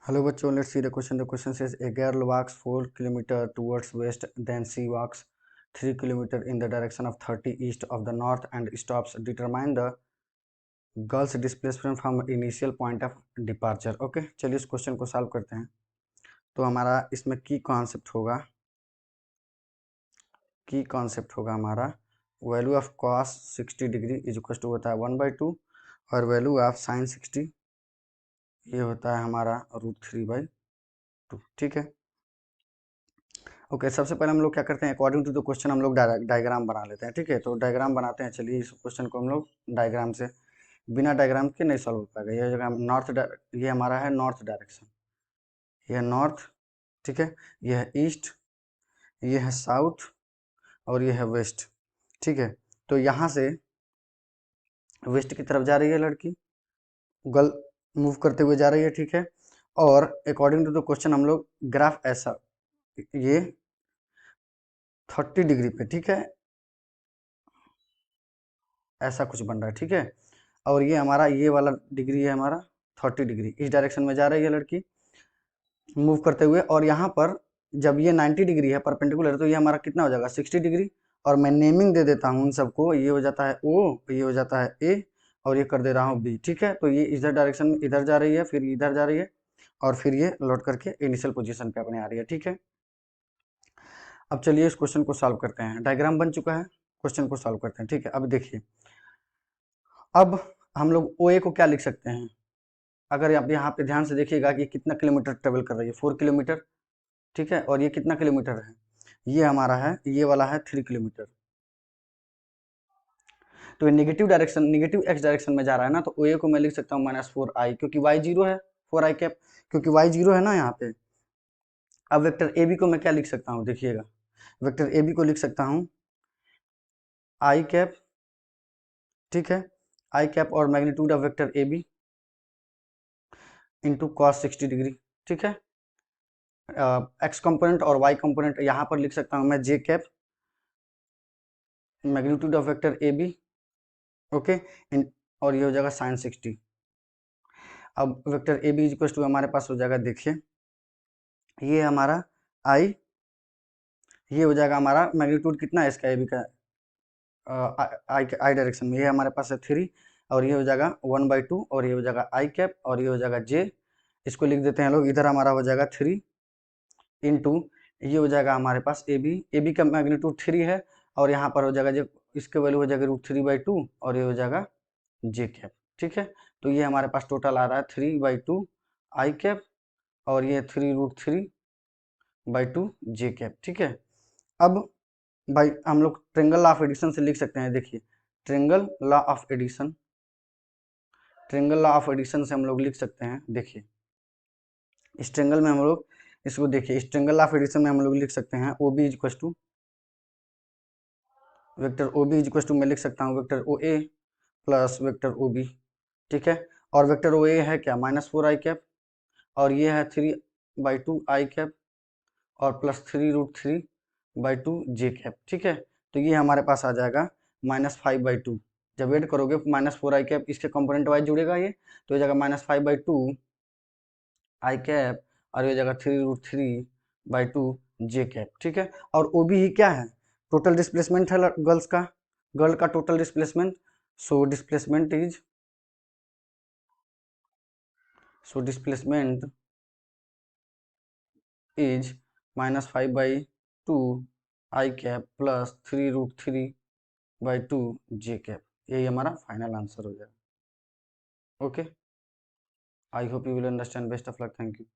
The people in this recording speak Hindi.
Hello bachcho, let's see the question. The question says a girl walks 4 kilometer towards west, then she walks 3 kilometer in the direction of 30 east of the north and stops. Determine the girl's displacement from initial point of departure. Okay, चलिए इस क्वेश्चन को सॉल्व करते हैं। तो हमारा इसमें की कॉन्सेप्ट होगा हमारा value of cos 60 degree is equal to होता है 1/2 और वैल्यू ऑफ sin 60 ये होता है हमारा √3/2। ठीक है, ओके सबसे पहले हम लोग क्या करते हैं, अकॉर्डिंग टू द क्वेश्चन हम लोग डायग्राम बना लेते हैं। ठीक है, तो डायग्राम बनाते हैं। चलिए इस क्वेश्चन को हम लोग डायग्राम से, बिना डायग्राम के नहीं सॉल्व हो पाएगा। ये जगह ये हमारा है नॉर्थ डायरेक्शन, ये है नॉर्थ। ठीक है, ये है ईस्ट, ये है साउथ और ये है वेस्ट। ठीक है, तो यहाँ से वेस्ट की तरफ जा रही है लड़की, गर्ल मूव करते हुए जा रही है। ठीक है, और अकॉर्डिंग टू द क्वेश्चन हम लोग ग्राफ ऐसा, ये 30 डिग्री पे, ठीक है, ऐसा कुछ बन रहा है। ठीक है, और ये हमारा ये वाला डिग्री है हमारा 30 डिग्री, इस डायरेक्शन में जा रही है लड़की मूव करते हुए। और यहाँ पर जब ये 90 डिग्री है परपेंडिकुलर, तो ये हमारा कितना हो जाएगा 60 डिग्री। और मैं नेमिंग दे देता हूँ उन सबको, ये हो जाता है ओ, ये हो जाता है ए, और ये कर दे रहा हूँ बी। ठीक है, तो ये इधर डायरेक्शन में इधर जा रही है, फिर इधर जा रही है, और फिर ये लौट करके इनिशियल पोजीशन पे अपने आ रही है। ठीक है, अब चलिए इस क्वेश्चन को सॉल्व करते हैं। डायग्राम बन चुका है, क्वेश्चन को सॉल्व करते हैं। ठीक है, अब देखिए, अब हम लोग ओ ए को क्या लिख सकते हैं। अगर आप यहाँ पे ध्यान से देखिएगा कि कितना किलोमीटर ट्रेवल कर रही है, 4 किलोमीटर। ठीक है, और ये कितना किलोमीटर है, ये हमारा है, ये वाला है 3 किलोमीटर। तो ये negative direction, negative x direction में जा रहा है ना, तो ओ ए को मैं लिख सकता हूँ -4i, क्योंकि वाई जीरो है, 4i कैप, क्योंकि वाई जीरो है ना यहाँ पे। अब वेक्टर ए बी को मैं क्या लिख सकता हूँ, देखिएगा, वेक्टर ए बी को लिख सकता हूँ आई कैप। ठीक है, आई कैप और magnitude of vector A B into cos 60 degree. ठीक है, एक्स कंपोनेंट और वाई कंपोनेंट यहाँ पर लिख सकता हूँ मैं j cap, magnitude of vector A B, okay, और ये हो जाएगा साइन 60। अब vector A B equal to हमारे पास हो जाएगा, देखिए ये हमारा आई, ये हो जाएगा हमारा मैग्नीट्यूड कितना है इसका ए बी का, आई डायरेक्शन में, ये हमारे पास है 3, और ये हो जाएगा 1/2, और ये हो जाएगा आई कैप, और ये हो जाएगा जे, इसको लिख देते हैं लोग, इधर हमारा हो जाएगा 3 इंटू, ये हो जाएगा हमारे पास ए बी का मैग्नीट्यूड 3 है, और यहाँ पर हो जाएगा जो इसके वैल्यू हो जाएगा √3/2, और ये हो जाएगा जे कैप। ठीक है, तो ये हमारे पास टोटल आ रहा है 3/2 आई कैप, और ये 3√3/2 जे कैप। ठीक है, अब भाई हम लोग ट्रेंगल लॉ ऑफ एडिशन से लिख सकते हैं। देखिए, triangle law of addition, triangle law of addition से हम लोग लिख सकते हैं। देखिए, इस ट्रेंगल में हम लोग इसको देखिए, इस ट्रेंगल लॉ ऑफ एडिशन में हम लोग लिख सकते हैं O B equal to vector O B equal to, मैं लिख सकता हूँ vector O A plus vector O B. ठीक है, और वेक्टर ओ ए है क्या, -4i कैप, और ये है 3/2 आई कैप, और प्लस 3√3/2 जे कैप। ठीक है, तो ये हमारे पास आ जाएगा -5/2। जब ऐड करोगे -4i कैप, इसके कंपोनेंट वाइज जुड़ेगा ये, तो हो जाएगा -5/2 आई कैप, और ये जाएगा 3√3/2 जे कैप। ठीक है, और ओ बी ही क्या है, टोटल डिस्प्लेसमेंट है गर्ल्स का, गर्ल का total displacement. So displacement is, so displacement is -5/2 I cap plus 3√3/2 J cap. यही हमारा फाइनल आंसर हो जाएगा। Okay, I hope you will understand. Best of luck, thank you.